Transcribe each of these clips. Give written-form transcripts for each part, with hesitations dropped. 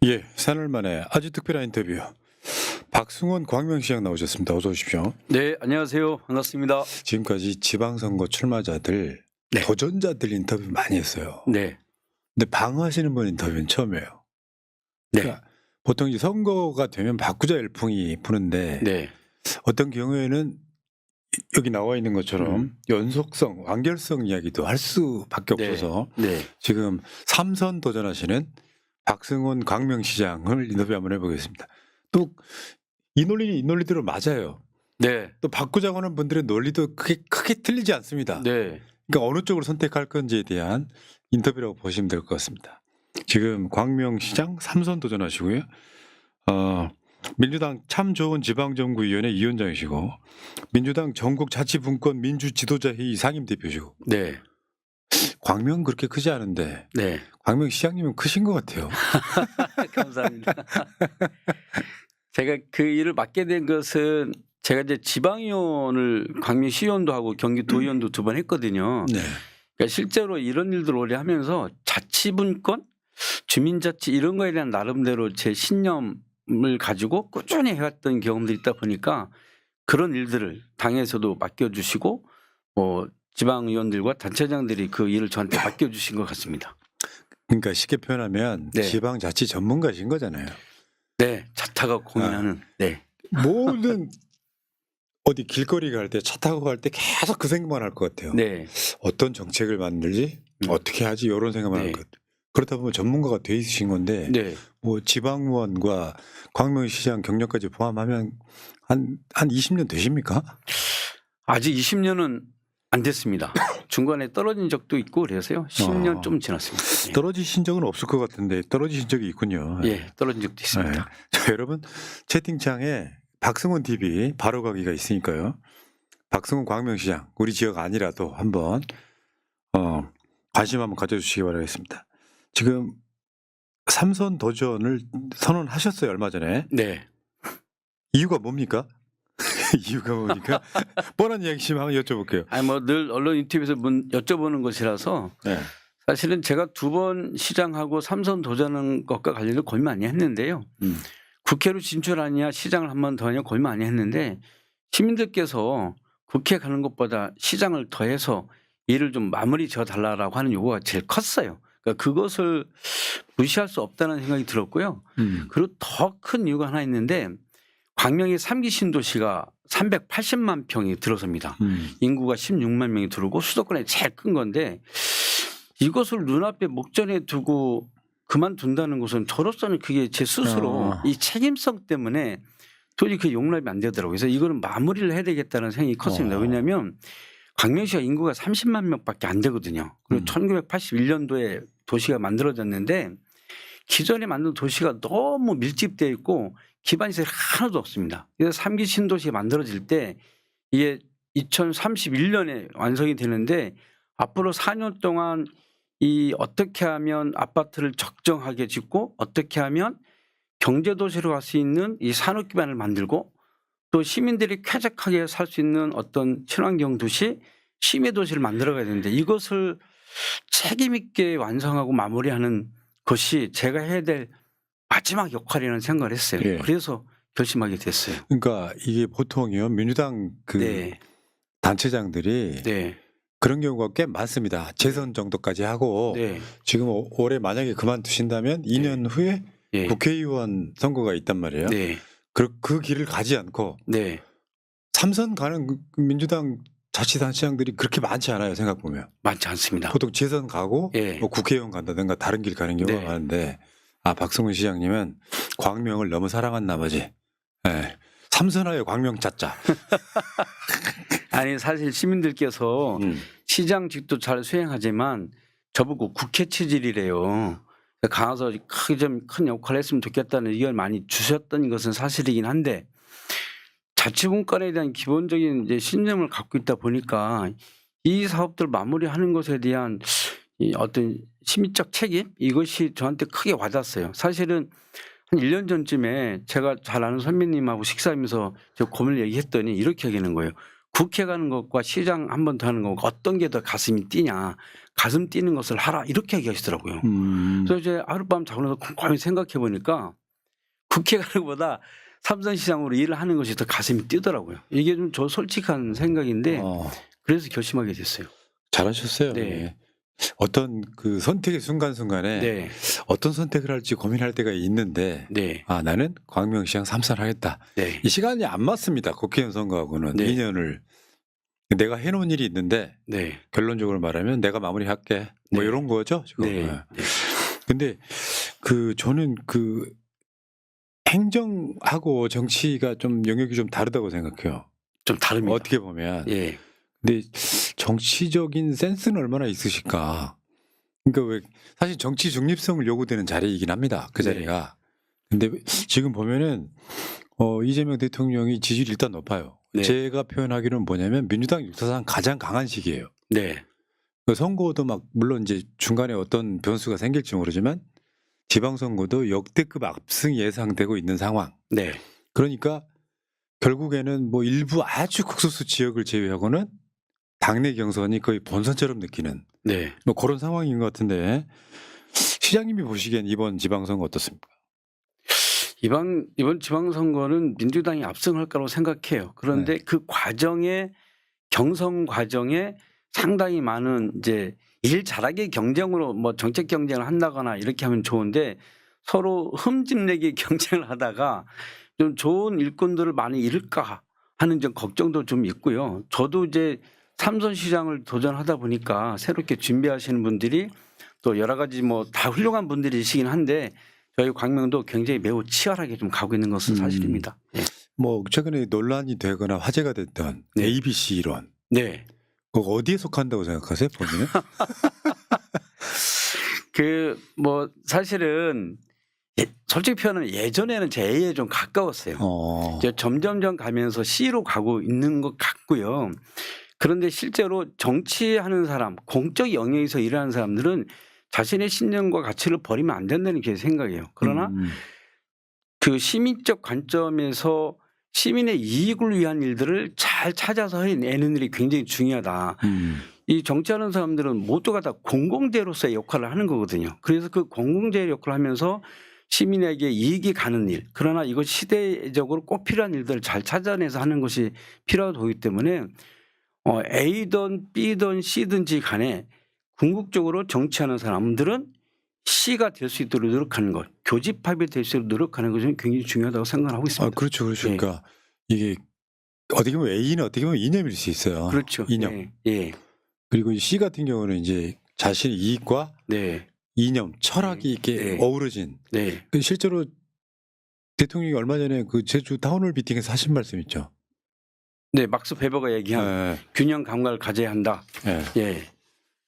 예, 사흘 만에 아주 특별한 인터뷰. 박승원 광명시장 나오셨습니다. 어서 오십시오. 네, 안녕하세요. 반갑습니다. 지금까지 지방선거 출마자들, 네. 도전자들 인터뷰 많이 했어요. 네, 근데 방어하시는 분 인터뷰는 처음이에요. 네, 그러니까 보통 이제 선거가 되면 바꾸자 열풍이 부는데 네, 어떤 경우에는 여기 나와 있는 것처럼 연속성, 완결성 이야기도 할 수밖에 네, 없어서 네, 지금 3선 도전하시는 박승원 광명시장을 인터뷰 한번 해보겠습니다. 또 이 논리는 이 논리대로 맞아요. 네, 또 바꾸자고 하는 분들의 논리도 크게 틀리지 않습니다. 네, 그러니까 어느 쪽으로 선택할 건지에 대한 인터뷰라고 보시면 될 것 같습니다. 지금 광명시장 3선 도전하시고요. 민주당 참 좋은 지방정부위원회 위원장이시고 민주당 전국자치분권 민주지도자회의 상임대표시고 네, 광명 그렇게 크지 않은데 네. 광명시장님은 크신 것 같아요. 감사합니다. 제가 그 일을 맡게 된 것은 제가 이제 지방의원을 광명시의원도 하고 경기도의원도 2번 했거든요. 네. 그러니까 실제로 이런 일들 오래 하면서 자치분권, 주민자치 이런 거에 대한 나름대로 제 신념을 가지고 꾸준히 해왔던 경험들이 있다 보니까 그런 일들을 당에서도 맡겨주시고 지방의원들과 단체장들이 그 일을 저한테 맡겨주신 것 같습니다. 그러니까 쉽게 표현하면 네. 지방자치 전문가신 거잖아요. 네, 차 타고 고민하는. 네, 모든 어디 길거리 갈 때 차 타고 갈 때 계속 그 생각만 할 것 같아요. 네, 어떤 정책을 만들지 어떻게 하지 이런 생각만 네. 할 것 같아요. 그렇다 보면 전문가가 돼 있으신 건데 네. 뭐 지방의원과 광명시장 경력까지 포함하면 한 20년 되십니까? 아직 20년은 안 됐습니다. 중간에 떨어진 적도 있고 그래서요. 10년 좀 지났습니다. 네. 떨어지신 적은 없을 것 같은데 떨어지신 적이 있군요. 예, 떨어진 적도 있습니다. 네. 자, 여러분 채팅창에 박승원 TV 바로 가기가 있으니까요. 박승원 광명시장 우리 지역 아니라도 한번 관심 한번 가져주시기 바라겠습니다. 지금 3선 도전을 선언하셨어요 얼마 전에. 네. 이유가 뭡니까? 이유가 뭡니까? 뻔한 이야기지만 한번 여쭤볼게요. 아니 뭐 늘 언론 인터뷰에서 여쭤보는 것이라서 네. 사실은 제가 2번 시장하고 3선 도전하는 것과 관련해서 고민 많이 했는데요. 국회로 진출하냐 시장을 한 번 더 하냐 고민 많이 했는데 시민들께서 국회 가는 것보다 시장을 더해서 일을 좀 마무리 지어 달라고 하는 요구가 제일 컸어요. 그러니까 그것을 무시할 수 없다는 생각이 들었고요. 그리고 더 큰 이유가 하나 있는데 광명의 3기 신도시가 380만 평이 들어섭니다. 인구가 16만 명이 들어오고 수도권에 제일 큰 건데 이것을 눈앞에 목전에 두고 그만둔다는 것은 저로서는 그게 제 스스로 이 책임성 때문에 도저히 그 용납이 안 되더라고요. 그래서 이거는 마무리를 해야 되겠다는 생각이 컸습니다. 왜냐하면 광명시가 인구가 30만 명밖에 안 되거든요. 그리고 1981년도에 도시가 만들어졌는데 기존에 만든 도시가 너무 밀집되어 있고 기반시설이 하나도 없습니다. 그래서 3기 신도시가 만들어질 때 이게 2031년에 완성이 되는데 앞으로 4년 동안 이 어떻게 하면 아파트를 적정하게 짓고 어떻게 하면 경제도시로 갈 수 있는 이 산업 기반을 만들고 또 시민들이 쾌적하게 살 수 있는 어떤 친환경 도시, 시민 도시를 만들어가야 되는데 이것을 책임 있게 완성하고 마무리하는 것이 제가 해야 될 마지막 역할이라는 생각을 했어요. 예. 그래서 결심하게 됐어요. 그러니까 이게 보통이요 민주당 그 네, 단체장들이 네, 그런 경우가 꽤 많습니다. 재선 정도까지 하고 네, 지금 올해 만약에 그만두신다면 2년 후에 예, 국회의원 선거가 있단 말이에요. 네, 그 길을 가지 않고 네, 3선 가는 그 민주당 자치단체장들이 그렇게 많지 않아요. 생각보면. 많지 않습니다. 보통 재선 가고 예. 뭐 국회의원 간다든가 다른 길 가는 경우가 네. 많은데 박승훈 시장님은 광명을 너무 사랑한 나머지 3선하에 광명 찾자. 아니 사실 시민들께서 시장직도 잘 수행하지만 저보고 국회 체질이래요. 가서 크게 좀 큰 역할을 했으면 좋겠다는 의견을 많이 주셨던 것은 사실이긴 한데 자치분권에 대한 기본적인 이제 신념을 갖고 있다 보니까 이 사업들 마무리하는 것에 대한 이 어떤 시민적 책임 이것이 저한테 크게 와닿았어요. 사실은 한 1년 전쯤에 제가 잘 아는 선배님하고 식사하면서 저 고민을 얘기했더니 이렇게 얘기하는 거예요. 국회 가는 것과 시장 한 번 더 하는 것과 어떤 게 더 가슴이 뛰냐. 가슴 뛰는 것을 하라 이렇게 얘기하시더라고요. 그래서 이제 하룻밤 자고 나서 곰곰이 생각해 보니까 국회 가는 것보다 삼성시장으로 일을 하는 것이 더 가슴이 뛰더라고요. 이게 좀 저 솔직한 생각인데 그래서 결심하게 됐어요. 잘하셨어요. 네. 예. 어떤 그 선택의 순간순간에 네, 어떤 선택을 할지 고민할 때가 있는데 네, 나는 광명시장 3선 하겠다. 네, 이 시간이 안 맞습니다. 국회의원 선거하고는 네. 2년을 내가 해놓은 일이 있는데 네, 결론적으로 말하면 내가 마무리할게. 뭐 네. 이런 거죠 지금. 네, 예. 네. 근데 그 저는 그 행정하고 정치가 좀 영역이 좀 다르다고 생각해요. 좀 다릅니다. 어떻게 보면. 예, 근데 정치적인 센스는 얼마나 있으실까. 그러니까 왜 사실 정치 중립성을 요구되는 자리이긴 합니다. 그 네. 자리가. 근데 지금 보면은 이재명 대통령이 지지율이 일단 높아요. 네. 제가 표현하기로는 뭐냐면 민주당 역사상 가장 강한 시기예요. 네, 그 선거도 막 물론 이제 중간에 어떤 변수가 생길지 모르지만 지방선거도 역대급 압승이 예상되고 있는 상황. 네, 그러니까 결국에는 뭐 일부 아주 극소수 지역을 제외하고는 당내 경선이 거의 본선처럼 느끼는 네. 뭐 그런 상황인 것 같은데 시장님이 보시기엔 이번 지방선거 어떻습니까? 이번 지방선거는 민주당이 압승할 거라고 생각해요. 그런데 그 과정에 경선 과정에 상당히 많은 이제 일 잘하기 경쟁으로 뭐 정책 경쟁을 한다거나 이렇게 하면 좋은데 서로 흠집내기 경쟁을 하다가 좀 좋은 일꾼들을 많이 잃을까 하는 좀 걱정도 좀 있고요. 저도 이제 삼선 시장을 도전하다 보니까 새롭게 준비하시는 분들이 또 여러 가지 뭐 다 훌륭한 분들이시긴 한데 저희 광명도 굉장히 매우 치열하게 좀 가고 있는 것은 사실입니다. 네. 뭐 최근에 논란이 되거나 화제가 됐던 네. ABC 이론 네. 그거 어디에 속한다고 생각하세요, 본인은? 그 뭐 사실은 솔직히 표현은 예전에는 제 A에 좀 가까웠어요. 이제 점점점 가면서 C로 가고 있는 것 같고요. 그런데 실제로 정치하는 사람, 공적 영역에서 일하는 사람들은 자신의 신념과 가치를 버리면 안 된다는 게 생각이에요. 그러나 그 시민적 관점에서 시민의 이익을 위한 일들을 잘 찾아서 해내는 일이 굉장히 중요하다. 이 정치하는 사람들은 모두가 다 공공재로서의 역할을 하는 거거든요. 그래서 그 공공재 역할을 하면서 시민에게 이익이 가는 일, 그러나 이것 시대적으로 꼭 필요한 일들을 잘 찾아내서 하는 것이 필요하기 때문에 A든 B든 C든지 간에 궁극적으로 정치하는 사람들은 C가 될 수 있도록 노력하는 것, 교집합이 될 수 있도록 노력하는 것이 굉장히 중요하다고 생각하고 있습니다. 그렇죠, 그렇죠. 네. 그러니까 이게 어떻게 보면 A는 어떻게 보면 이념일 수 있어요. 그렇죠. 이념. 예. 예. 그리고 이 C 같은 경우는 이제 자신의 이익과 네. 이념, 철학이 이렇게 네. 어우러진. 네. 그 실제로 대통령이 얼마 전에 그 제주 타운홀 미팅에서 하신 말씀 있죠. 네. 막스 베버가 얘기한 예, 균형 감각을 가져야 한다. 예. 예.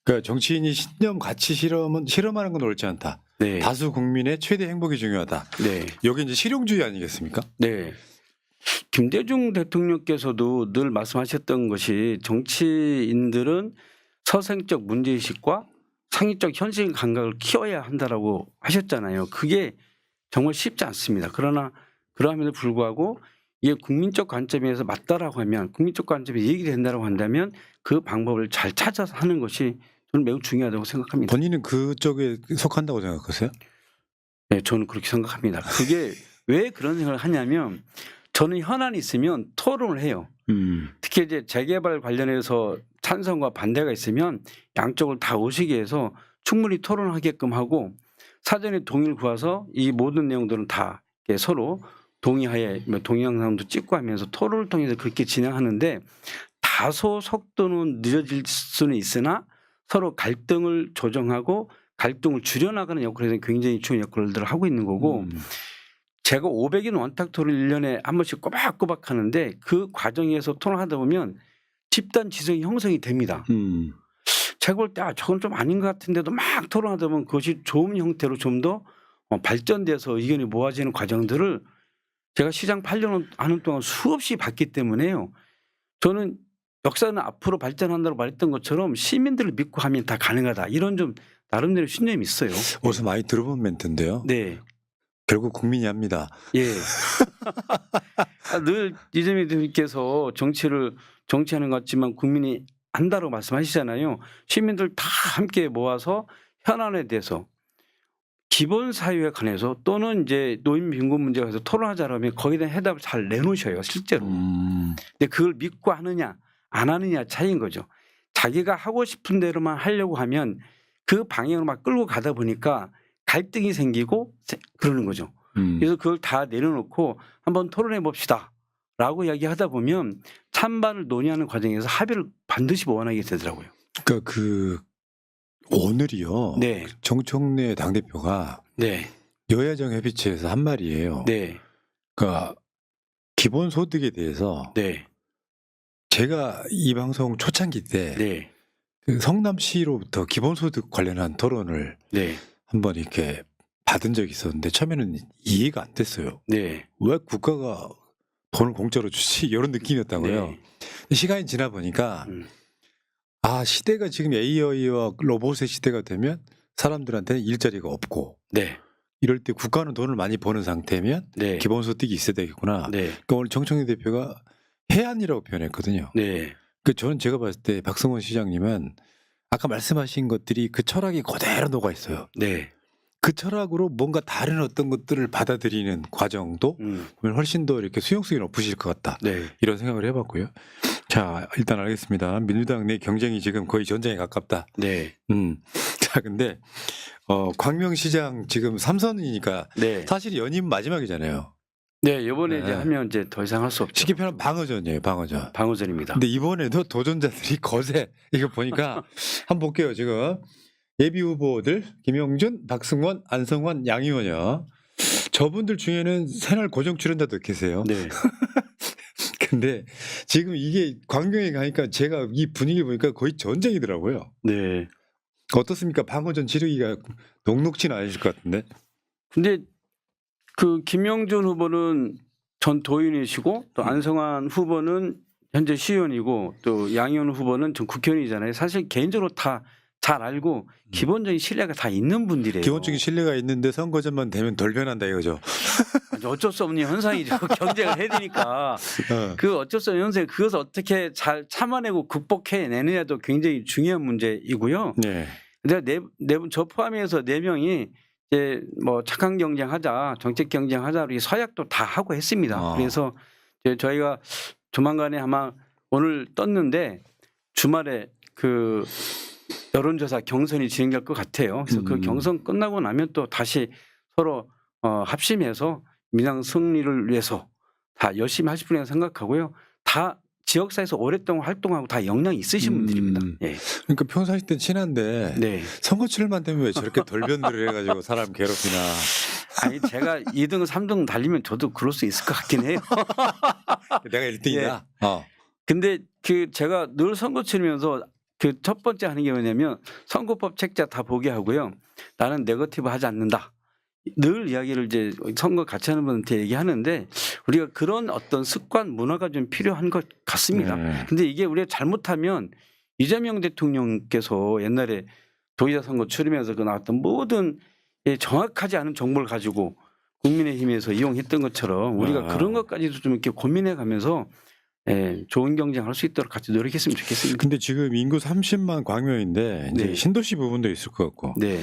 그러니까 정치인이 신념 가치 실험하는 건 옳지 않다. 네. 다수 국민의 최대 행복이 중요하다. 네. 여기 이제 실용주의 아니겠습니까? 네. 김대중 대통령께서도 늘 말씀하셨던 것이 정치인들은 서생적 문제의식과 상위적 현실 감각을 키워야 한다라고 하셨잖아요. 그게 정말 쉽지 않습니다. 그러나 그러함에도 불구하고 이게 국민적 관점에서 맞다라고 하면 국민적 관점에 이익이 된다라고 한다면 그 방법을 잘 찾아서 하는 것이 저는 매우 중요하다고 생각합니다. 본인은 그쪽에 속한다고 생각하세요? 네, 저는 그렇게 생각합니다. 그게 왜 그런 생각을 하냐면 저는 현안이 있으면 토론을 해요. 특히 이제 재개발 관련해서 찬성과 반대가 있으면 양쪽을 다 오시게 해서 충분히 토론하게끔 하고 사전에 동의를 구해서 이 모든 내용들은 다 이렇게 서로 동의하에 동영상도 찍고 하면서 토론을 통해서 그렇게 진행하는데 다소 속도는 늦어질 수는 있으나 서로 갈등을 조정하고 갈등을 줄여나가는 역할에서 굉장히 중요한 역할들을 하고 있는 거고 제가 500인 원탁 토론 1년에 한 번씩 꼬박꼬박 하는데 그 과정에서 토론하다 보면 집단 지성이 형성이 됩니다. 제가 볼 때 저건 좀 아닌 것 같은데도 막 토론하다 보면 그것이 좋은 형태로 좀 더 발전돼서 의견이 모아지는 과정들을 제가 시장 8년 하는 동안 수없이 봤기 때문에요. 저는 역사는 앞으로 발전한다고 말했던 것처럼 시민들을 믿고 하면 다 가능하다. 이런 좀 나름대로 신념이 있어요. 어디서 많이 들어본 멘트인데요. 네. 결국 국민이 합니다. 예. 늘 이재명 대표님께서 정치하는 것 같지만 국민이 한다고 말씀하시잖아요. 시민들 다 함께 모아서 현안에 대해서 기본 사유에 관해서 또는 이제 노인 빈곤 문제에 관해서 토론하자고 하면 거기에 대한 해답을 잘 내놓으셔요, 실제로. 근데 그걸 믿고 하느냐 안 하느냐 차이인 거죠. 자기가 하고 싶은 대로만 하려고 하면 그 방향으로 막 끌고 가다 보니까 갈등이 생기고 그러는 거죠. 그래서 그걸 다 내려놓고 한번 토론해 봅시다 라고 이야기하다 보면 찬반을 논의하는 과정에서 합의를 반드시 원하게 되더라고요. 그러니까 그 오늘이요. 네. 정청래 당대표가 네. 여야정 협의체에서 한 말이에요. 네. 그러니까 기본소득에 대해서 네. 제가 이 방송 초창기 때 네. 그 성남시로부터 기본소득 관련한 토론을 네. 한번 이렇게 받은 적이 있었는데 처음에는 이해가 안 됐어요. 네. 왜 국가가 돈을 공짜로 주지? 이런 느낌이었다고요. 네. 시간이 지나 보니까 음. 아, 시대가 지금 AI와 로봇의 시대가 되면 사람들한테는 일자리가 없고 네. 이럴 때 국가는 돈을 많이 버는 상태면 네. 기본소득이 있어야 되겠구나. 네. 그러니까 오늘 정청래 대표가 해안이라고 표현했거든요. 네. 그 저는 제가 봤을 때 박성원 시장님은 아까 말씀하신 것들이 그 철학이 그대로 녹아 있어요. 네. 그 철학으로 뭔가 다른 어떤 것들을 받아들이는 과정도 보면 훨씬 더 이렇게 수용성이 높으실 것 같다. 네. 이런 생각을 해봤고요. 자, 일단 알겠습니다. 민주당 내 경쟁이 지금 거의 전쟁에 가깝다. 네. 자, 근데 광명시장 지금 3선이니까 네. 사실 연임 마지막이잖아요. 네. 이번에 네. 이제 하면 이제 더 이상 할 수 없죠. 쉽게 표현하면 방어전이에요, 방어전. 방어전입니다. 근데 이번에도 도전자들이 거세. 이거 보니까 한번 볼게요. 지금 예비 후보들 김영준, 박승원, 안성환, 양희원이요. 저분들 중에는 새날 고정 출연자도 계세요. 네. 근데 지금 이게 광명에 가니까 제가 이 분위기 보니까 거의 전쟁이더라고요. 네. 어떻습니까? 방어전 지르기가 녹록치는 않으실 것 같은데. 근데 그 김영준 후보는 전 도인이시고 또 안성환 후보는 현재 시의원이고 또 양희원 후보는 전 국회의원이잖아요. 사실 개인적으로 다 잘 알고 기본적인 신뢰가 다 있는 분들이에요. 기본적인 신뢰가 있는데 선거전만 되면 덜 변한다 이거죠. 어쩔 수 없는 현상이죠. 경쟁을 해야 되니까. 그 어쩔 수 없는 현상, 그것을 어떻게 잘 참아내고 극복해내느냐도 굉장히 중요한 문제이고요. 네. 근데 저 포함해서 4명이 이제 뭐 착한 경쟁하자, 정책 경쟁하자, 우리 서약도 다 하고 했습니다. 그래서 이제 저희가 조만간에 아마 오늘 떴는데 주말에 그 여론조사 경선이 진행될 것 같아요. 그래서 그 경선 끝나고 나면 또 다시 서로 합심해서 민주당 승리를 위해서 다 열심히 하실 분이라고 생각하고요. 다 지역사회에서 오랫동안 활동하고 다 역량이 있으신 분들입니다. 예. 그러니까 평상시 때 친한데 네. 선거 치를만 되면 왜 저렇게 덜변들을 해가지고 사람 괴롭히나. 아니 제가 2등, 3등 달리면 저도 그럴 수 있을 것 같긴 해요. 내가 1등이다. 근데 그 제가 늘 선거 치르면서 그 첫 번째 하는 게 뭐냐면 선거법 책자 다 보게 하고요. 나는 네거티브 하지 않는다. 늘 이야기를 이제 선거 같이 하는 분한테 얘기하는데 우리가 그런 어떤 습관 문화가 좀 필요한 것 같습니다. 네. 근데 이게 우리가 잘못하면 이재명 대통령께서 옛날에 도의사 선거 치르면서 그 나왔던 모든 정확하지 않은 정보를 가지고 국민의힘에서 이용했던 것처럼 우리가 그런 것까지도 좀 이렇게 고민해 가면서 좋은 경쟁할 수 있도록 같이 노력했으면 좋겠습니다. 근데 지금 인구 30만 광명인데 이제 네. 신도시 부분도 있을 것 같고 네.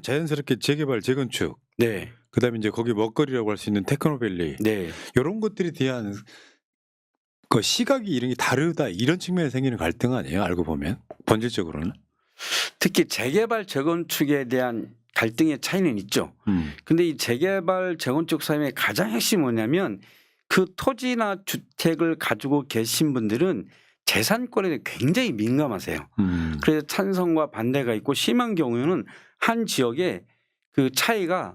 자연스럽게 재개발, 재건축, 네. 그다음에 이제 거기 먹거리라고 할 수 있는 테크노밸리 네. 이런 것들에 대한 그 시각이 이런 게 다르다 이런 측면에 생기는 갈등 아니에요? 알고 보면 본질적으로는. 특히 재개발, 재건축에 대한 갈등의 차이는 있죠. 근데 이 재개발, 재건축 사업의 가장 핵심이 뭐냐면 그 토지나 주택을 가지고 계신 분들은 재산권에 굉장히 민감하세요. 그래서 찬성과 반대가 있고 심한 경우에는 한 지역에 그 차이가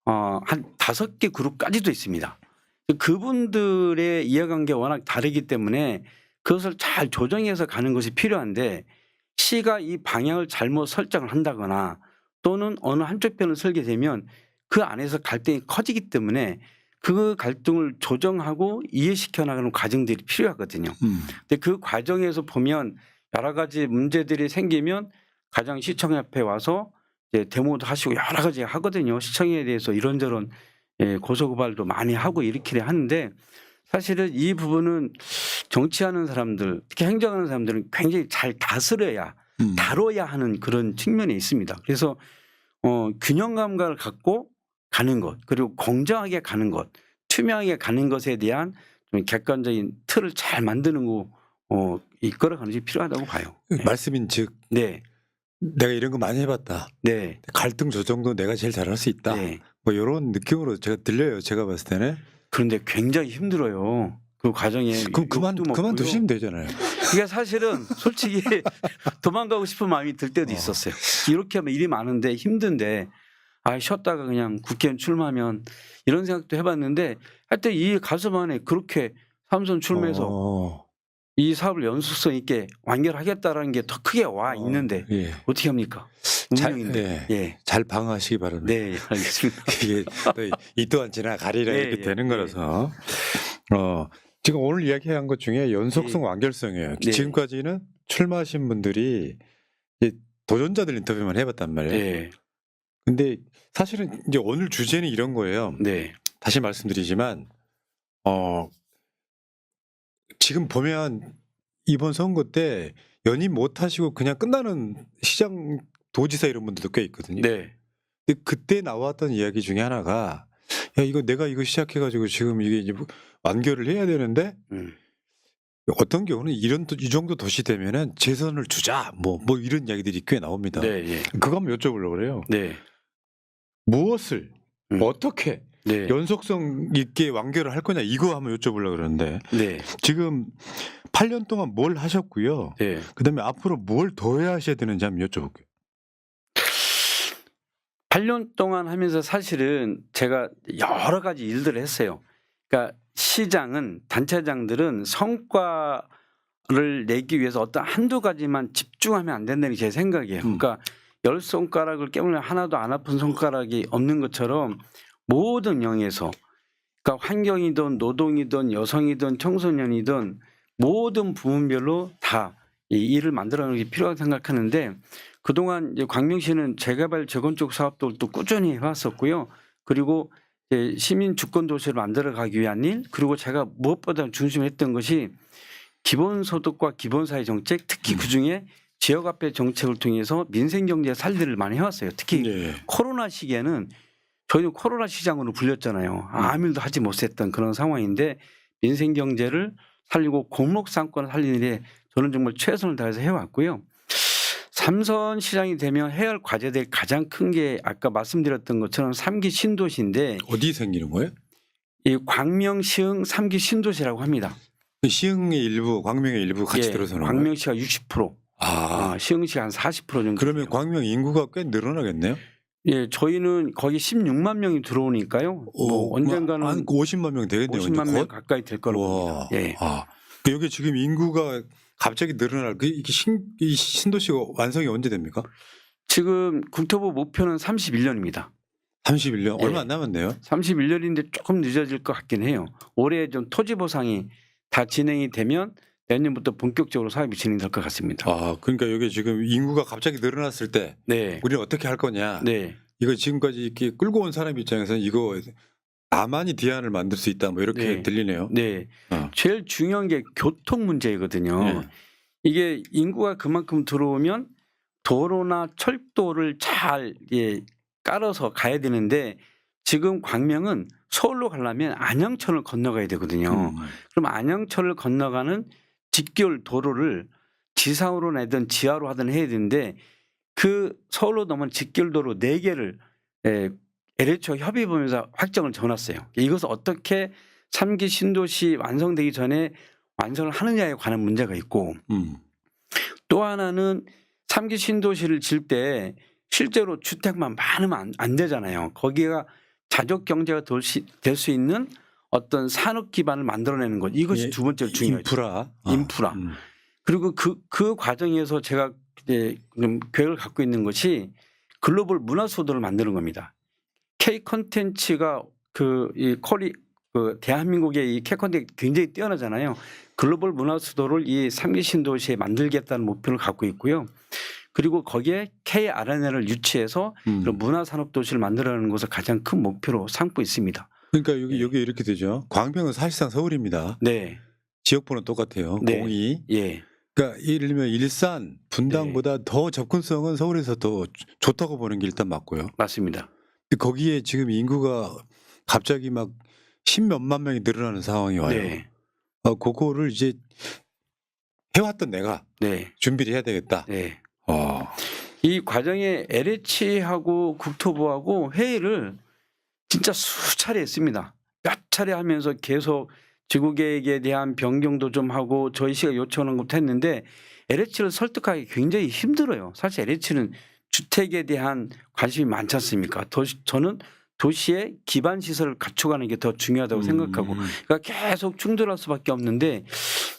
한 5개 그룹까지도 있습니다. 그분들의 이해관계가 워낙 다르기 때문에 그것을 잘 조정해서 가는 것이 필요한데 시가 이 방향을 잘못 설정을 한다거나 또는 어느 한쪽 편을 설게 되면 그 안에서 갈등이 커지기 때문에 그 갈등을 조정하고 이해시켜 나가는 과정들이 필요하거든요. 근데 그 과정에서 보면 여러 가지 문제들이 생기면 가장 시청협회 와서 이제 데모도 하시고 여러 가지 하거든요. 시청에 대해서 이런저런 고소고발도 많이 하고 이렇게 하는데 사실은 이 부분은 정치하는 사람들, 특히 행정하는 사람들은 굉장히 잘 다스려야 다뤄야 하는 그런 측면이 있습니다. 그래서 균형 감각을 갖고 가는 것, 그리고 공정하게 가는 것, 투명하게 가는 것에 대한 좀 객관적인 틀을 잘 만드는 거 이끌어가는 게 필요하다고 봐요. 말씀인 즉 네, 내가 이런 거 많이 해봤다. 네, 갈등 조정도 내가 제일 잘할 수 있다. 네. 뭐 이런 느낌으로 제가 들려요. 제가 봤을 때는. 그런데 굉장히 힘들어요. 그 과정에 그럼 그만 두시면 되잖아요. 그러니까 사실은 솔직히 도망가고 싶은 마음이 들 때도 있었어요. 이렇게 하면 일이 많은데 힘든데 쉬었다가 그냥 국회의원 출마하면 이런 생각도 해봤는데 하여튼 이 가슴 안에 그렇게 삼선 출마해서 이 사업을 연속성 있게 완결하겠다라는 게 더 크게 와 있는데 예. 어떻게 합니까? 운명인데. 예. 잘 방어하시기 바랍니다. 네, 알겠습니다. 이게 이 또한 지나 가리라 예, 이렇게 예, 되는 예. 거라서 지금 오늘 이야기한 것 중에 연속성 완결성이에요. 네. 지금까지는 출마하신 분들이 이제 도전자들 인터뷰만 해봤단 말이에요. 네, 근데 사실은 이제 오늘 주제는 이런 거예요. 네, 다시 말씀드리지만 지금 보면 이번 선거 때 연임 못 하시고 그냥 끝나는 시장 도지사 이런 분들도 꽤 있거든요. 네, 근데 그때 나왔던 이야기 중에 하나가 야 이거 내가 이거 시작해가지고 지금 이게 이제 완결을 해야 되는데 어떤 경우는 이 정도 도시 되면은 재선을 주자 뭐 이런 이야기들이 꽤 나옵니다. 네, 네, 그거 한번 여쭤보려고 그래요. 네, 무엇을 어떻게 네, 연속성 있게 완결을 할 거냐 이거 한번 여쭤보려고 그러는데 네, 지금 8년 동안 뭘 하셨고요. 네. 그다음에 앞으로 뭘 더 해야 하셔야 되는지 한번 여쭤볼게요. 8년 동안 하면서 사실은 제가 여러 가지 일들을 했어요. 그러니까 시장은 단체장들은 성과를 내기 위해서 어떤 한두 가지만 집중하면 안 된다는 게 제 생각이에요. 그러니까 10손가락을 깨물면 하나도 안 아픈 손가락이 없는 것처럼 모든 영역에서 그러니까 환경이든 노동이든 여성이든 청소년이든 모든 부문별로 다 이 일을 만들어내는 게 필요하다고 생각하는데 그동안 이제 광명시는 재개발 재건축 사업들도 꾸준히 해왔었고요. 그리고 이제 시민 주권 도시를 만들어가기 위한 일 그리고 제가 무엇보다 중심을 했던 것이 기본소득과 기본사회 정책 특히 그중에 지역화폐 정책을 통해서 민생경제 살리를 많이 해왔어요. 특히 코로나 시기에는 저희는 코로나 시장으로 불렸잖아요. 아무 일도 하지 못했던 그런 상황인데 민생경제를 살리고 공목상권을 살리는 일에 저는 정말 최선을 다해서 해왔고요. 삼선 시장이 되면 해야 할 과제들이 가장 큰 게 아까 말씀드렸던 것처럼 3기 신도시인데 어디 생기는 거예요? 이 광명시흥 3기 신도시라고 합니다. 시흥의 일부, 광명의 일부 같이 들어서는 거예요? 광명시가 60%, 시흥시가 한 40% 정도. 그러면 광명 인구가 꽤 늘어나겠네요? 예, 저희는 거기 16만 명이 들어오니까요. 뭐 언젠가는 한 50만 명 되겠네요. 50만 명 가까이 될 거라고 봅니다. 예. 여기 지금 인구가 갑자기 늘어날 이 신도시가 완성이 언제 됩니까? 지금 국토부 목표는 31년입니다. 31년 예. 얼마 안 남았네요. 31년인데 조금 늦어질 것 같긴 해요. 올해 좀 토지 보상이 다 진행이 되면 내년부터 본격적으로 사업이 진행될 것 같습니다. 그러니까 여기 지금 인구가 갑자기 늘어났을 때 네. 우리는 어떻게 할 거냐? 네. 이거 지금까지 이렇게 끌고 온 사람 입장에서는 이거 나만이 대안을 만들 수 있다 뭐 이렇게 네. 들리네요. 네. 제일 중요한 게 교통 문제거든요. 네. 이게 인구가 그만큼 들어오면 도로나 철도를 잘 깔아서 가야 되는데 지금 광명은 서울로 가려면 안양천을 건너가야 되거든요. 그럼 안양천을 건너가는 직결 도로를 지상으로 내든 지하로 하든 해야 되는데 그 서울로 넘은 직결도로 4개를 LH와 협의보면서 확정을 정했어요. 이것을 어떻게 3기 신도시 완성되기 전에 완성을 하느냐에 관한 문제가 있고 또 하나는 3기 신도시를 질 때 실제로 주택만 많으면 안 되잖아요. 거기가 자족 경제가 될 수 있는 어떤 산업 기반을 만들어내는 것 이것이 두 번째로 중요해요. 인프라. 그리고 그 과정에서 제가 이제 좀 계획을 갖고 있는 것이 글로벌 문화 수도를 만드는 겁니다. K 콘텐츠가 대한민국의 이 K 콘텐츠 굉장히 뛰어나잖아요. 글로벌 문화 수도를 이 3기 신도시에 만들겠다는 목표를 갖고 있고요. 그리고 거기에 K R&N을 유치해서 그런 문화 산업 도시를 만들어내는 것을 가장 큰 목표로 삼고 있습니다. 그러니까 여기 네. 여기 이렇게 되죠. 광명은 사실상 서울입니다. 네. 지역번호 똑같아요. 네. 02. 예. 그러니까 예를 들면 일산, 분당보다 더 접근성은 서울에서 더 좋다고 보는 게 일단 맞고요. 맞습니다. 근데 거기에 지금 인구가 갑자기 막 10몇만 명이 늘어나는 상황이 와요. 네. 그거를 이제 해왔던 내가 네. 준비를 해야 되겠다. 네. 이 과정에 LH하고 국토부하고 회의를 진짜 수차례 했습니다. 몇 차례 하면서 계속 지구계획에 대한 변경도 좀 하고 저희 씨가 요청하는 것도 했는데 LH를 설득하기 굉장히 힘들어요. 사실 LH는 주택에 대한 관심이 많지 않습니까? 저는 도시의 기반 시설을 갖춰가는 게 더 중요하다고 생각하고 그러니까 계속 충돌할 수밖에 없는데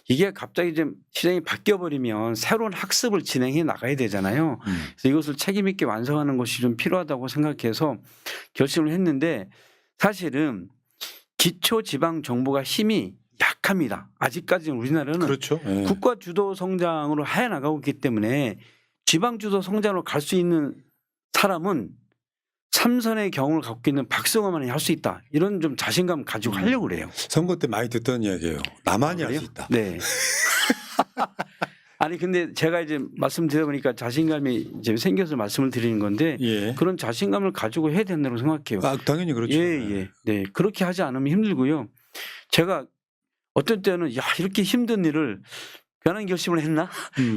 이게 갑자기 좀 시장이 바뀌어 버리면 새로운 학습을 진행해 나가야 되잖아요. 그래서 이것을 책임 있게 완성하는 것이 좀 필요하다고 생각해서 결심을 했는데 사실은 기초 지방 정부가 힘이 약합니다. 아직까지는 우리나라는 그렇죠. 예. 국가 주도 성장으로 해 나가고 있기 때문에 지방 주도 성장으로 갈 수 있는 사람은 삼선의 경험을 갖고 있는 박성호만이 할 수 있다. 이런 좀 자신감 가지고 하려고 그래요. 선거 때 많이 듣던 이야기예요. 나만이 할 수 있다. 네. 아니 근데 제가 이제 말씀드려보니까 자신감이 이제 생겨서 말씀을 드리는 건데 예. 그런 자신감을 가지고 해야 된다고 생각해요. 당연히 그렇죠. 예. 네. 그렇게 하지 않으면 힘들고요. 제가 어떤 때는 야 이렇게 힘든 일을 괜한 결심을 했나?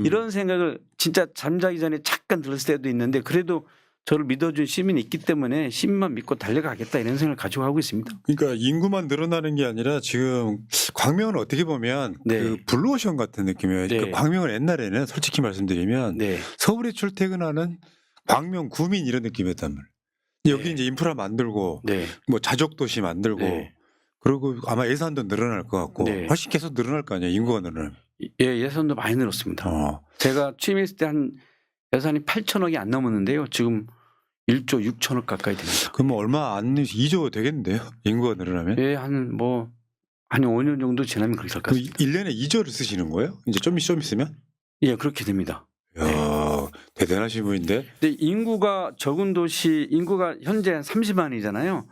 이런 생각을 진짜 잠자기 전에 잠깐 들었을 때도 있는데 그래도 저를 믿어준 시민이 있기 때문에 시민만 믿고 달려가겠다 이런 생각을 가지고 하고 있습니다. 그러니까 인구만 늘어나는 게 아니라 지금 광명은 어떻게 보면 네. 그 블루오션 같은 느낌이에요. 네. 그러니까 광명은 옛날에는 솔직히 말씀드리면 네. 서울에 출퇴근하는 광명 구민 이런 느낌이었단 말이에요. 여기 네. 이제 인프라 만들고 네. 뭐 자족 도시 만들고 네. 그리고 아마 예산도 늘어날 것 같고 네. 훨씬 계속 늘어날 거 아니에요. 인구가 늘어나면. 예, 예산도 많이 늘었습니다. 제가 취임했을 때 한 예산이 8천억이 안 넘었는데요. 지금 1조 6천억 가까이 됩니다. 그럼 얼마 안 2조 되겠는데요. 인구가 늘어나면. 예, 한 5년 정도 지나면 그렇게 될 것 그럼 같습니다. 1년에 2조를 쓰시는 거예요? 이제 좀 있으면? 예, 그렇게 됩니다. 이야, 대단하신 분인데. 근데 인구가 적은 도시 인구가 현재 한 30만이잖아요.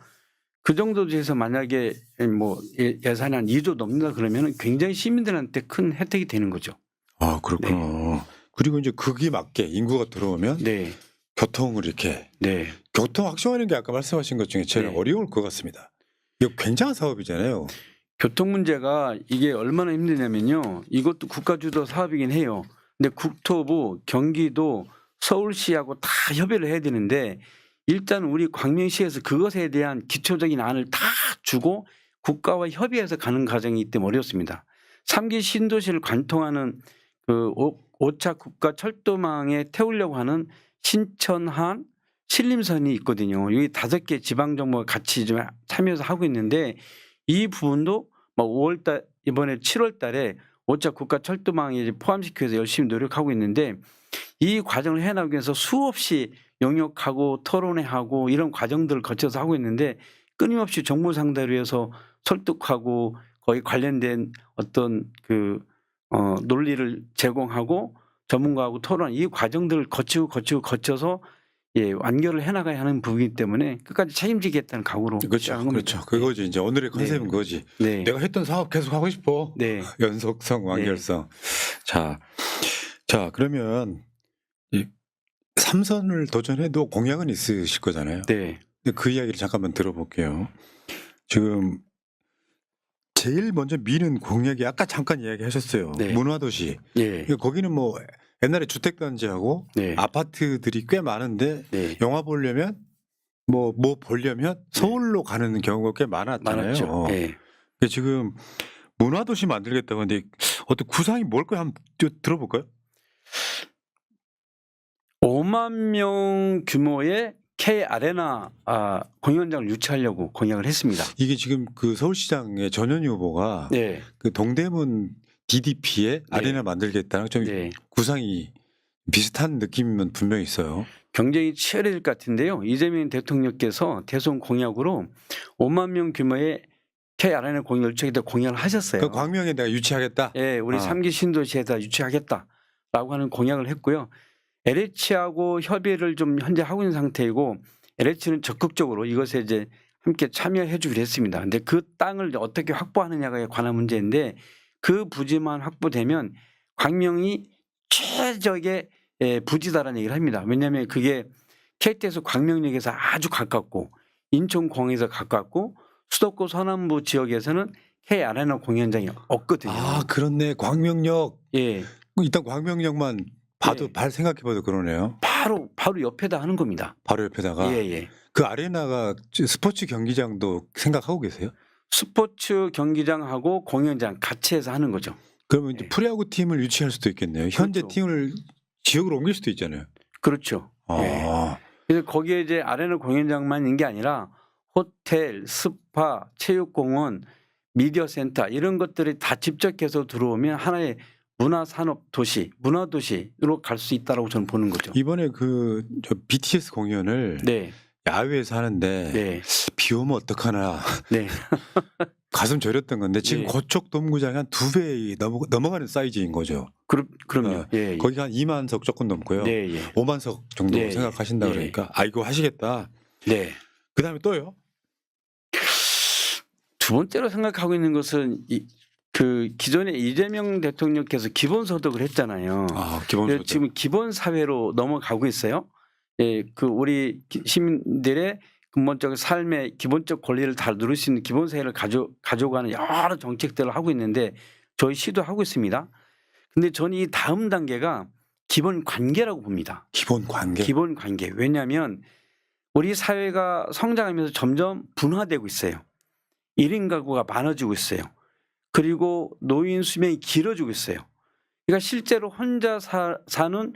그 정도 돼서 만약에 뭐 예산이 한 2조 넘는다 그러면 굉장히 시민들한테 큰 혜택이 되는 거죠. 그렇구나. 그리고 이제 거기에 맞게 인구가 들어오면 네. 교통을 이렇게 네. 교통 확충하는 게 아까 말씀하신 것 중에 제일 네. 어려울 것 같습니다. 이거 굉장한 사업이잖아요. 교통 문제가 이게 얼마나 힘드냐면요. 이것도 국가 주도 사업이긴 해요. 근데 국토부, 경기도, 서울시하고 다 협의를 해야 되는데 일단 우리 광명시에서 그것에 대한 기초적인 안을 다 주고 국가와 협의해서 가는 과정이기 때문에 어렵습니다. 3기 신도시를 관통하는 그 5차 국가 철도망에 태우려고 하는 신천한 신림선이 있거든요. 여기 5개 지방 정부가 같이 좀 참여해서 하고 있는데 이 부분도 뭐 5월달 이번에 7월달에 5차 국가 철도망에 포함시켜서 열심히 노력하고 있는데 이 과정을 해나가기 위해서 수없이 용역하고 토론회하고 이런 과정들을 거쳐서 하고 있는데 끊임없이 정부 상대로 해서 설득하고 거기 관련된 어떤 논리를 제공하고 전문가하고 토론 이 과정들을 거쳐서 완결을 해나가야 하는 부분이기 때문에 끝까지 책임지겠다는 각오로 시작한 겁니다. 그렇죠. 그거지. 이제 오늘의 컨셉은 네. 그거지. 네. 내가 했던 사업 계속 하고 싶어. 네. 연속성, 완결성. 자, 그러면 이 삼선을 도전해도 공약은 있으실 거잖아요. 네. 근데 그 이야기를 잠깐만 들어볼게요. 지금 제일 먼저 미는 공약이 아까 잠깐 이야기하셨어요. 네. 문화도시. 예. 거기는 뭐 옛날에 주택단지하고 네. 아파트들이 꽤 많은데 네. 영화 보려면 뭐 보려면 서울로 가는 경우가 꽤 많았잖아요. 많았죠. 네. 근데 지금 문화도시 만들겠다고 하는데 어떤 구상이 뭘까요? 한번 들어볼까요? 5만 명 규모의 K 아레나 공연장을 유치하려고 공약을 했습니다. 이게 지금 그 서울시장의 전현희 후보가 네. 그 동대문 DDP에 아레나 만들겠다는 좀 네. 구상이 비슷한 느낌은 분명히 있어요. 경쟁이 치열해질 것 같은데요. 이재명 대통령께서 대선 공약으로 5만 명 규모의 K 아레나 공연을 유치하겠다 공약을 하셨어요. 그 광명에 내가 유치하겠다. 예, 우리 3기 신도시에다 유치하겠다라고 하는 공약을 했고요. LH하고 협의를 좀 현재 하고 있는 상태이고 LH는 적극적으로 이것에 이제 함께 참여해 주기로 했습니다. 근데 그 땅을 어떻게 확보하느냐에 관한 문제인데 그 부지만 확보되면 광명이 최적의 부지다라는 얘기를 합니다. 왜냐하면 그게 KT에서 광명역에서 아주 가깝고 인천공항에서 가깝고 수도권 서남부 지역에서는 K 아레나 공연장이 없거든요. 아, 그렇네. 광명역. 예, 일단 광명역만 봐도 예. 생각해봐도 그러네요. 바로 옆에다 하는 겁니다. 바로 옆에다가 예, 예. 그 아레나가 스포츠 경기장도 생각하고 계세요? 스포츠 경기장하고 공연장 같이 해서 하는 거죠. 그러면 이제 예. 프로야구 팀을 유치할 수도 있겠네요. 현재 그렇죠. 팀을 지역으로 옮길 수도 있잖아요. 그렇죠. 예. 아, 그래서 거기에 이제 아레나 공연장만 있는 게 아니라 호텔, 스파, 체육공원, 미디어 센터 이런 것들이 다 집적해서 들어오면 하나의 문화산업 도시, 문화도시로 갈 수 있다라고 저는 보는 거죠. 이번에 저 BTS 공연을 네, 야외에서 하는데 네, 비 오면 어떡하나 네, 가슴 저렸던 건데 지금 네. 그쪽 dom구장이 한 2배 넘어가는 사이즈인 거죠. 그럼요. 어, 예, 예. 거기 한 2만석 조금 넘고요. 네, 예. 5만석 정도 네, 생각하신다 예. 그러니까 아이고 하시겠다. 네. 그다음에 또요? 두 번째로 생각하고 있는 것은 그 기존에 이재명 대통령께서 기본소득을 했잖아요. 아, 그래서 기본소득. 지금 기본사회로 넘어가고 있어요. 예, 그 우리 시민들의 근본적 삶의 기본적 권리를 다 누릴 수 있는 기본사회를 가져가는 여러 정책들을 하고 있는데 저희 시도하고 있습니다. 근데 저는 이 다음 단계가 기본 관계라고 봅니다. 기본 관계. 기본 관계. 왜냐하면 우리 사회가 성장하면서 점점 분화되고 있어요. 1인 가구가 많아지고 있어요. 그리고 노인 수명이 길어지고 있어요. 그러니까 실제로 혼자 사는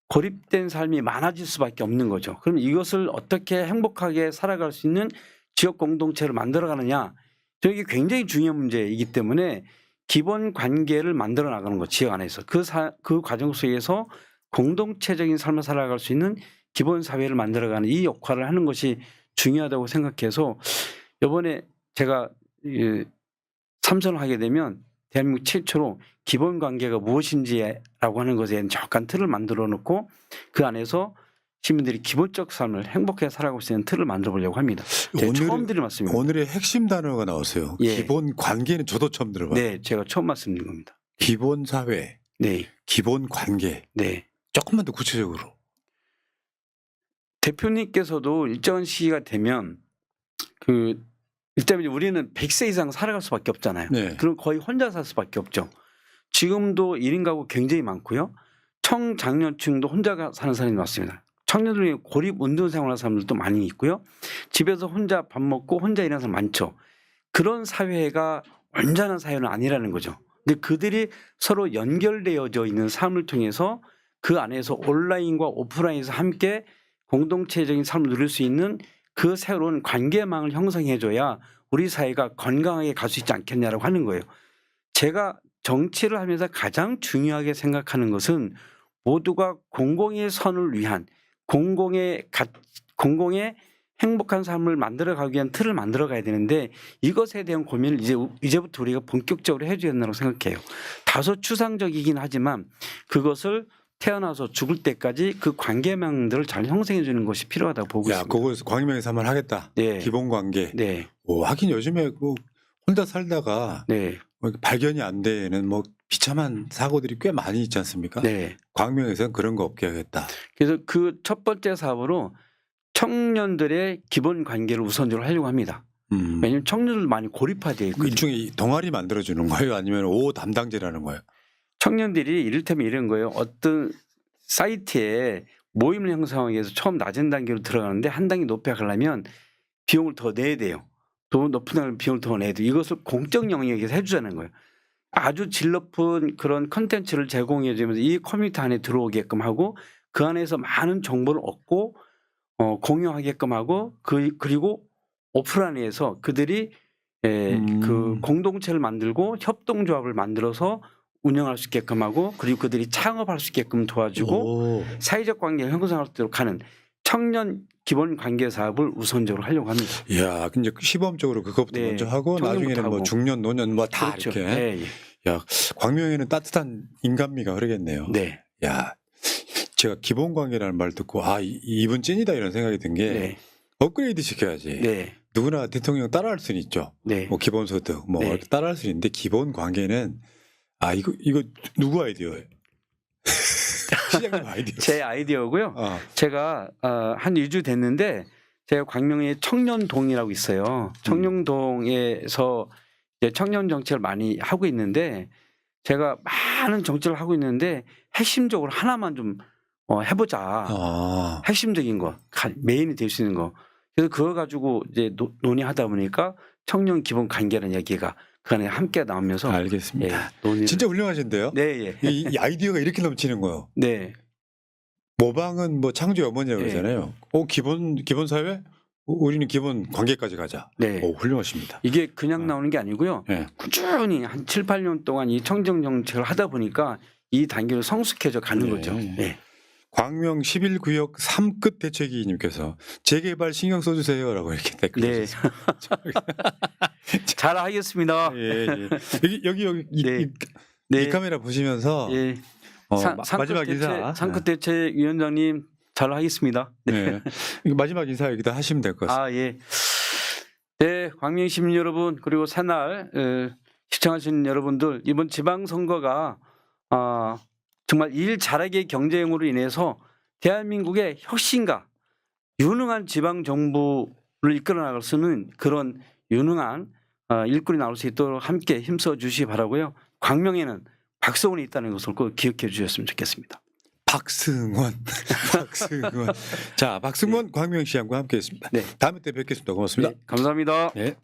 고립된 삶이 많아질 수밖에 없는 거죠. 그럼 이것을 어떻게 행복하게 살아갈 수 있는 지역 공동체를 만들어가느냐. 저게 굉장히 중요한 문제이기 때문에 기본 관계를 만들어 나가는 것, 지역 안에서. 그 과정 속에서 공동체적인 삶을 살아갈 수 있는 기본 사회를 만들어가는 이 역할을 하는 것이 중요하다고 생각해서 이번에 제가 참선을 하게 되면 대한민국 최초로 기본 관계가 무엇인지라고 하는 것에 대한 정확한 틀을 만들어 놓고 그 안에서 시민들이 기본적 삶을 행복하게 살아가고 있는 틀을 만들어 보려고 합니다. 제가 처음 드린 말씀입니다. 오늘의 핵심 단어가 나왔어요. 예. 기본 관계는 저도 처음 들어봐요. 네, 제가 처음 말씀드린 겁니다. 기본 사회, 네, 기본 관계. 네. 조금만 더 구체적으로. 대표님께서도 일정한 시기가 되면 일단 우리는 100세 이상 살아갈 수밖에 없잖아요. 네. 그럼 거의 혼자 살 수밖에 없죠. 지금도 1인 가구 굉장히 많고요. 청장년층도 혼자 사는 사람이 많습니다. 청년들 중에 고립 운동 생활하는 사람들도 많이 있고요. 집에서 혼자 밥 먹고 혼자 일하는 사람 많죠. 그런 사회가 완전한 사회는 아니라는 거죠. 근데 그들이 서로 연결되어져 있는 삶을 통해서 그 안에서 온라인과 오프라인에서 함께 공동체적인 삶을 누릴 수 있는 그 새로운 관계망을 형성해줘야 우리 사회가 건강하게 갈 수 있지 않겠냐라고 하는 거예요. 제가 정치를 하면서 가장 중요하게 생각하는 것은 모두가 공공의 선을 위한 공공의 행복한 삶을 만들어가기 위한 틀을 만들어가야 되는데 이것에 대한 고민을 이제부터 우리가 본격적으로 해줘야 된다고 생각해요. 다소 추상적이긴 하지만 그것을 태어나서 죽을 때까지 그 관계망들을 잘 형성해 주는 것이 필요하다고 보고 야, 있습니다. 그거 광명에서 한번 하겠다. 네. 기본 관계. 네, 하긴 요즘에 혼자 살다가 네, 발견이 안 되는 비참한 사고들이 꽤 많이 있지 않습니까? 네. 광명에서는 그런 거 없게 하겠다. 그래서 그 첫 번째 사업으로 청년들의 기본 관계를 우선적으로 하려고 합니다. 왜냐하면 청년들 많이 고립화되어 있거든요. 일종의 동아리 만들어주는 거예요? 아니면 5 담당제라는 거예요? 청년들이 이를테면 이런 거예요. 어떤 사이트에 모임을 형성하기 위해서 처음 낮은 단계로 들어가는데 한 단계 높여 가려면 비용을 더 내야 돼요. 더 높은 비용을 더 내야 돼요. 이것을 공적 영역에서 해주자는 거예요. 아주 질 높은 그런 컨텐츠를 제공해 주면서 이 커뮤니티 안에 들어오게끔 하고 그 안에서 많은 정보를 얻고 공유하게끔 하고 그리고 오프라인에서 그들이 그 공동체를 만들고 협동조합을 만들어서 운영할 수 있게끔 하고 그리고 그들이 창업할 수 있게끔 도와주고 사회적 관계를 형성하도록 하는 청년 기본 관계 사업을 우선적으로 하려고 합니다. 이야, 이제 시범적으로 그것부터 네, 먼저 하고 나중에는 하고. 중년, 노년 다 그렇죠. 이렇게. 네, 야, 광명에는 따뜻한 인간미가 흐르겠네요. 네. 야, 제가 기본 관계라는 말 듣고 이분 찐이다 이런 생각이 든 게 네. 업그레이드 시켜야지. 네. 누구나 대통령 따라할 수는 있죠. 네. 뭐 기본소득 뭐 네. 따라할 수 있는데 기본 관계는 이거 누구 아이디어예요? 시장님 아이디어. 제 아이디어고요. 제가 한 2주 됐는데 제가 광명에 청년동이라고 있어요. 청년동에서 이제 청년 정책을 많이 하고 있는데 제가 많은 정책을 하고 있는데 핵심적으로 하나만 좀 해보자. 핵심적인 거, 메인이 될 수 있는 거. 그래서 그거 가지고 이제 논의하다 보니까 청년 기본 관계라는 얘기가 그 안에 함께 나오면서 알겠습니다. 논의를. 진짜 훌륭하신데요. 네, 예. 이 아이디어가 이렇게 넘치는 거예요. 네. 모방은 뭐 창조의 어머니라고 네. 그러잖아요. 기본 사회? 우리는 기본 관계까지 가자. 네. 훌륭하십니다. 이게 그냥 나오는 게 아니고요. 네. 꾸준히 한 7, 8년 동안 이 청정 정책을 하다 보니까 이 단계로 성숙해져 가는 네. 거죠. 네. 광명 11구역 3끝 대책위님께서 재개발 신경 써주세요라고 이렇게 댓글 네. 주셨습니다. 잘 하겠습니다. 예. 여기 네. 이 카메라 보시면서 예. 마지막 인사. 상급 대책위원장님 잘 하겠습니다. 네. 마지막 인사 여기다 하시면 될 것 같습니다. 예. 네, 광명 시민 여러분 그리고 새날 시청하시는 여러분들 이번 지방선거가 정말 일 잘하기의 경쟁으로 인해서 대한민국의 혁신가 유능한 지방 정부를 이끌어 나갈 수 있는 그런 유능한 일꾼이 나올 수 있도록 함께 힘써 주시기 바라고요. 광명에는 박성훈이 있다는 것을 꼭 기억해 주셨으면 좋겠습니다. 박승원. 자, 박승원 광명시장과 함께했습니다. 네. 다음에 때 뵙겠습니다. 고맙습니다. 네, 감사합니다. 네.